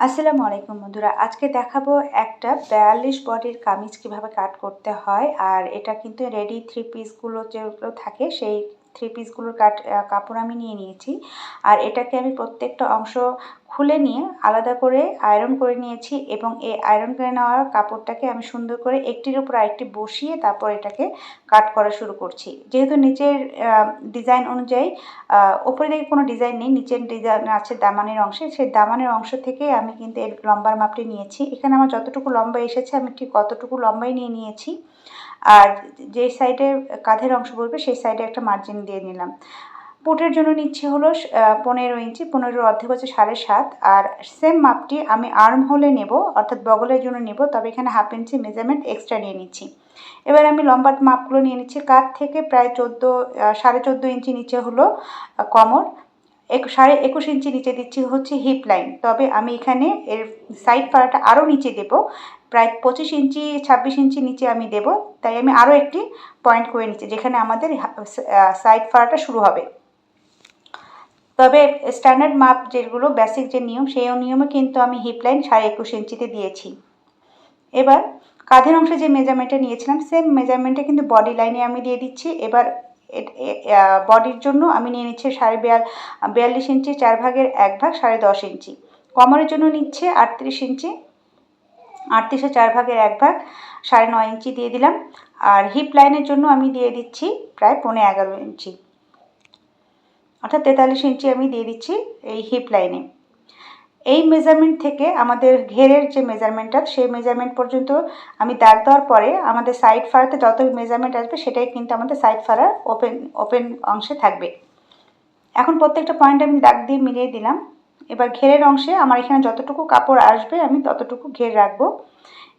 আসসালামু আলাইকুম বন্ধুরা, আজকে দেখাবো একটা 42 বডির কামিজ কিভাবে কাট করতে হয়। আর এটা কিন্তু রেডি থ্রি পিসগুলো যেগুলো থাকে সেই থ্রি পিসগুলোর কাপড় আমি নিয়ে নিয়েছি। আর এটাকে আমি প্রত্যেকটা অংশ খুলে নিয়ে আলাদা করে আয়রন করে নিয়েছি এবং এই আয়রন করে নেওয়ার কাপড়টাকে আমি সুন্দর করে একটির উপর আরেকটি বসিয়ে তারপর এটাকে কাট করা শুরু করছি। যেহেতু নিচের ডিজাইন অনুযায়ী ওপরে দিকে কোনো ডিজাইন নেই, নিচের ডিজাইন আছে দামানের অংশে, সেই দামানের অংশ থেকে আমি কিন্তু এর লম্বার মাপটি নিয়েছি। এখানে আমার যতটুকু লম্বা এসেছে আমি ঠিক অতটুকু লম্বাই নিয়ে নিয়েছি। আর যে সাইডে কাঁধের অংশ বলবে সেই সাইডে একটা মার্জিন দিয়ে নিলাম। পুটের জন্য নিচ্ছি হলো 15 ইঞ্চি, 15-এর অর্ধেক হচ্ছে 7.5। আর সেম মাপটি আমি আর্ম হোলে নেব, অর্থাৎ বগলের জন্য নেব, তবে এখানে 1/2 ইঞ্চি মেজারমেন্ট এক্সট্রা নিয়ে নিচ্ছি। এবার আমি লম্বার মাপগুলো নিয়ে নিচ্ছি। কাঁধ থেকে প্রায় 14.5 ইঞ্চি নিচে হলো কোমর, 21 ইঞ্চি নিচে দিচ্ছি হচ্ছে হিপ লাইন। তবে আমি এখানে এর সাইড ফাড়াটা আরও নিচে দেব, প্রায় 25 ইঞ্চি 26 ইঞ্চি নিচে আমি দেব। তাই আমি আরও একটি পয়েন্ট করে নিচ্ছি যেখানে আমাদের সাইড ফাড়াটা শুরু হবে। তবে স্ট্যান্ডার্ড মাপ যেগুলো বেসিক যে নিয়ম, সেই নিয়মে কিন্তু আমি হিপ লাইন 21.5 ইঞ্চিতে দিয়েছি। এবার কাঁধের অংশে যে মেজারমেন্টটা নিয়েছিলাম সেম মেজারমেন্টটা কিন্তু বডি লাইনে আমি দিয়ে দিচ্ছি। এবার বডির জন্য আমি নিয়ে নিচ্ছি 42 ইঞ্চি, 4/1 10.5 ইঞ্চি। কোমরের জন্য নিচ্ছে 38 ইঞ্চি, 38-এর 4/1 9.5 ইঞ্চি দিয়ে দিলাম। আর হিপ লাইনের জন্য আমি দিয়ে দিচ্ছি প্রায় 11 ইঞ্চি, অর্থাৎ 43 ইঞ্চি আমি দিয়ে দিচ্ছি এই হিপ লাইনে। এই মেজারমেন্ট থেকে আমাদের ঘেরের যে মেজারমেন্টটা, সেই মেজারমেন্ট পর্যন্ত আমি দাগ দেওয়ার পরে আমাদের সাইড ফাড়াতে যত মেজারমেন্ট আসবে সেটাই কিন্তু আমাদের সাইড ফাড়ার ওপেন অংশে থাকবে। এখন প্রত্যেকটা পয়েন্ট আমি দাগ দিয়ে মিলিয়ে দিলাম। এবার ঘেরের অংশে আমার এখানে যতটুকু কাপড় আসবে আমি ততটুকু ঘের রাখবো।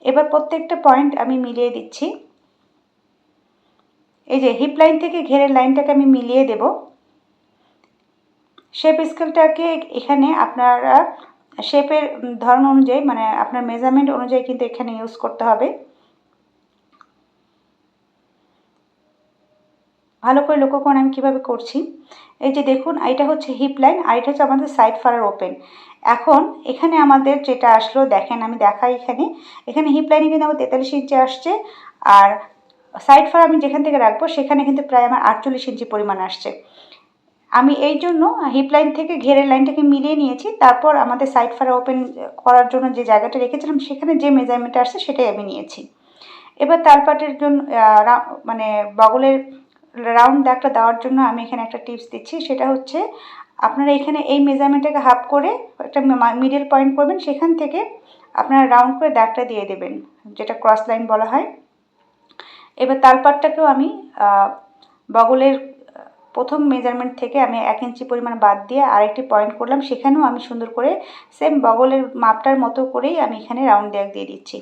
এবার প্রত্যেকটা পয়েন্ট আমি মিলিয়ে দিচ্ছি। এই যে হিপ লাইন থেকে ঘেরের লাইনটাকে আমি মিলিয়ে দেব। শেপ স্কেলটাকে এখানে আপনারা শেপের ধরন অনুযায়ী, মানে আপনার মেজারমেন্ট অনুযায়ী কিন্তু এখানে ইউজ করতে হবে। ভালো করে লক্ষ্য করুন আমি কীভাবে করছি। এই যে দেখুন, এটা হচ্ছে হিপ লাইন আর এটা হচ্ছে আমাদের সাইড ফাড়ার ওপেন। এখন এখানে আমাদের যেটা আসলো দেখেন, আমি দেখাই এখানে হিপ লাইনে কিন্তু আমার 43 ইঞ্চি আসছে। আর সাইড ফাড়া আমি যেখান থেকে রাখবো সেখানে কিন্তু প্রায় আমার 48 ইঞ্চি পরিমাণ আসছে। আমি এই জন্য হিপ লাইন থেকে ঘেরের লাইনটাকে মিলিয়ে নিয়েছি। তারপর আমাদের সাইড ফাড়া ওপেন করার জন্য যে জায়গাটা রেখেছিলাম সেখানে যে মেজারমেন্ট আসছে সেটাই আমি নিয়েছি। এবার তালপাটের জন্য মানে বগলের রাউন্ড দাগটা দেওয়ার জন্য আমি এখানে একটা টিপস দিচ্ছি। সেটা হচ্ছে আপনারা এখানে এই মেজারমেন্টটাকে হাফ করে একটা মিডল পয়েন্ট করবেন, সেখান থেকে আপনারা রাউন্ড করে দাগটা দিয়ে দেবেন, যেটা ক্রস লাইন বলা হয়। এবার তালপাটটাকেও আমি বগলের প্রথম মেজারমেন্ট থেকে আমি 1 ইঞ্চি পরিমাণ বাদ দিয়ে আরেকটি পয়েন্ট করলাম, সেখানেও আমি সুন্দর করে সেম বগলের মাপটার মতো করেই আমি এখানে রাউন্ড দাগ দিয়ে দিচ্ছি।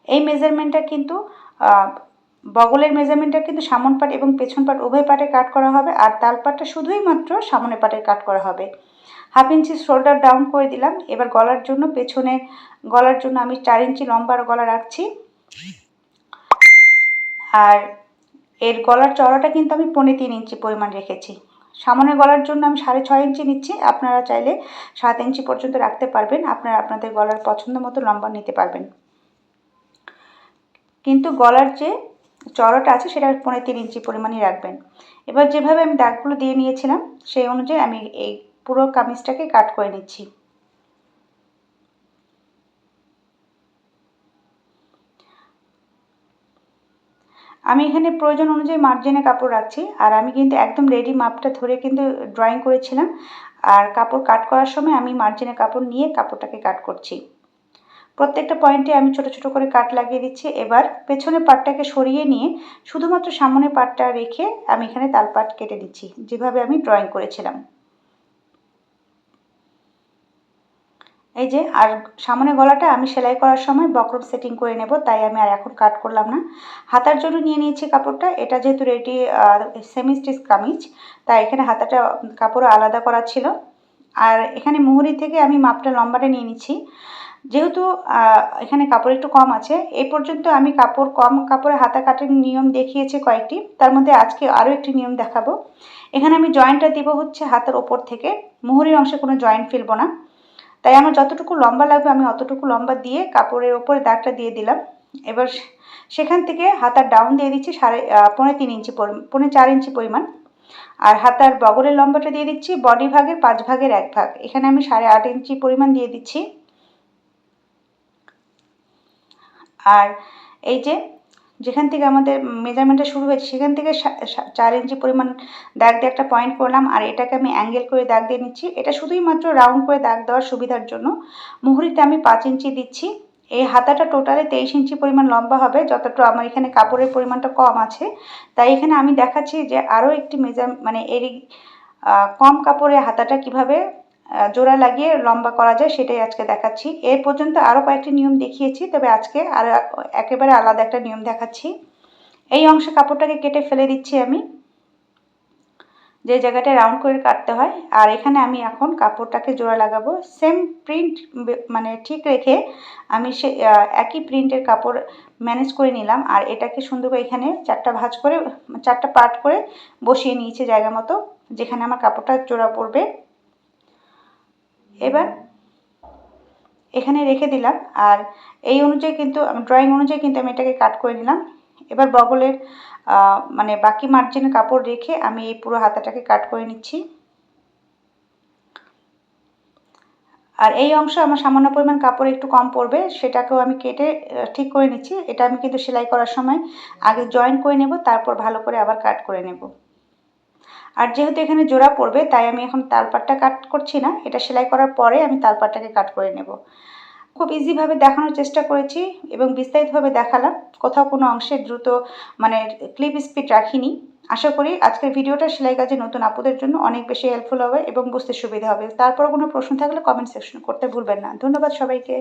এই মেজারমেন্টটা কিন্তু বগলের মেজারমেন্টটা কিন্তু সামন পাট এবং পেছন পাট উভয় পাটে কাট করা হবে, আর তালপাটটা শুধুই মাত্র সামনের পাটে কাট করা হবে। 1/2 ইঞ্চি শোল্ডার ডাউন করে দিলাম। এবার গলার জন্য গলার জন্য আমি 4 ইঞ্চি লম্বা গলা রাখছি। আর এর গলার চওড়াটা কিন্তু আমি 3.25 ইঞ্চি পরিমাণ রেখেছি। সামনের গলার জন্য আমি 6.5 ইঞ্চি নিচ্ছি। আপনারা চাইলে 7 ইঞ্চি পর্যন্ত রাখতে পারবেন, আপনারা আপনাদের গলার পছন্দ মতো লম্বা নিতে পারবেন। কিন্তু গলার যে চওড়াটা আছে সেটা 3.25 ইঞ্চি পরিমাণই রাখবেন। এবার যেভাবে আমি দাগগুলো দিয়ে নিয়েছিলাম সেই অনুযায়ী আমি এই পুরো কামিজটাকে কাট করে নিচ্ছি। আমি এখানে প্রয়োজন অনুযায়ী মার্জিনে কাপড় রাখছি। আর আমি কিন্তু একদম রেডি মাপটা ধরে কিন্তু ড্রয়িং করেছিলাম, আর কাপড় কাট করার সময় আমি মার্জিনে কাপড় নিয়ে কাপড়টাকে কাট করছি। প্রত্যেকটা পয়েন্টে আমি ছোট ছোট করে কাট লাগিয়ে দিচ্ছি। এবার পেছনের পাটটাকে সরিয়ে নিয়ে শুধুমাত্র সামনের পাটটা রেখে আমি এখানে তালপাট কেটে দিচ্ছি, যেভাবে আমি ড্রয়িং করেছিলাম। এই যে, আর সামনের গলাটা আমি সেলাই করার সময় বক্রম সেটিং করে নেব, তাই আমি আর এখন কাট করলাম না। হাতার জন্য নিয়ে নিয়েছি কাপড়টা। এটা যেহেতু রেডি সেমি স্টিচ কামিজ, তাই এখানে হাতাটা কাপড় আলাদা করা ছিল। আর এখানে মুহুরি থেকে আমি মাপটা লম্বাটা নিয়ে নিচ্ছি। যেহেতু এখানে কাপড় একটু কম আছে, এই পর্যন্ত আমি কম কাপড়ে হাতা কাটার নিয়ম দেখিয়েছি কয়েকটি, তার মধ্যে আজকে আরও একটি নিয়ম দেখাবো। এখানে আমি জয়েন্টটা দিব হচ্ছে হাতের ওপর থেকে, মুহুরির অংশে কোনো জয়েন্ট ফেলবো না। তাই আমার যতটুকু লম্বা লাগবে আমি অতটুকু লম্বা দিয়ে কাপড়ের ওপরে দাগটা দিয়ে দিলাম। এবার সেখান থেকে হাতার ডাউন দিয়ে দিচ্ছি 3.5 ইঞ্চি 4.5 ইঞ্চি পরিমাণ। আর হাতার বগলের লম্বাটা দিয়ে দিচ্ছি বডি ভাগের 5 ভাগের 1 ভাগ। এখানে আমি 8.5 ইঞ্চি পরিমাণ দিয়ে দিচ্ছি। আর এই যে যেখান থেকে আমাদের মেজারমেন্টটা শুরু হয়েছে সেখান থেকে 4 ইঞ্চি পরিমাণ দাগ দিয়ে একটা পয়েন্ট করলাম। আর এটাকে আমি অ্যাঙ্গেল করে দাগ দিয়ে নিচ্ছি। এটা শুধুই মাত্র রাউন্ড করে দাগ দেওয়ার সুবিধার জন্য। মুহুরিতে আমি 5 ইঞ্চি দিচ্ছি। এই হাতাটা টোটালে 23 ইঞ্চি পরিমাণ লম্বা হবে, যতটা আমার এখানে কাপড়ের পরিমাণটা কম আছে। তাই এখানে আমি দেখাচ্ছি যে আরও একটি মানে এর কম কাপড়ে হাতাটা কিভাবে জোড়া লাগিয়ে লম্বা করা যায় সেটাই আজকে দেখাচ্ছি। এর পর্যন্ত আরও কয়েকটি নিয়ম দেখিয়েছি, তবে আজকে আর একেবারে আলাদা একটা নিয়ম দেখাচ্ছি। এই অংশে কাপড়টাকে কেটে ফেলে দিচ্ছি আমি, যে জায়গাটা রাউন্ড করে কাটতে হয়। আর এখানে আমি এখন কাপড়টাকে জোড়া লাগাবো। সেম প্রিন্ট মানে ঠিক রেখে আমি সে একই প্রিন্টের কাপড় ম্যানেজ করে নিলাম। আর এটাকে সুন্দর করে এখানে 4টা ভাঁজ করে 4টা পার্ট করে বসিয়ে নিয়েছি জায়গা মতো, যেখানে আমার কাপড়টা জোড়া পড়বে। এবার এখানে রেখে দিলাম। আর এই অনুযায়ী কিন্তু ড্রয়িং অনুযায়ী কিন্তু আমি এটাকে কাট করে নিলাম। এবার বগলের মানে বাকি মার্জিনে কাপড় রেখে আমি এই পুরো হাতাটাকে কাট করে নিচ্ছি। আর এই অংশ আমার সামান্য পরিমাণ কাপড় একটু কম পড়বে, সেটাকেও আমি কেটে ঠিক করে নিচ্ছি। এটা আমি কিন্তু সেলাই করার সময় আগে জয়েন করে নেব, তারপর ভালো করে আবার কাট করে নেব। আর যেহেতু এখানে জোড়া পড়বে তাই আমি এখন তালপাটটা কাট করছি না, এটা সেলাই করার পরে আমি তালপাটটাকে কাট করে নেব। খুব ইজিভাবে দেখানোর চেষ্টা করেছি এবং বিস্তারিতভাবে দেখালাম। কোথাও কোনো অংশে দ্রুত মানে ক্লিপ স্পিড রাখিনি। আশা করি আজকের ভিডিওটা সেলাই কাজে নতুন আপুদের জন্য অনেক বেশি হেল্পফুল হবে এবং বুঝতে সুবিধা হবে। তারপর কোনো প্রশ্ন থাকলে কমেন্ট সেকশনে করতে ভুলবেন না। ধন্যবাদ সবাইকে।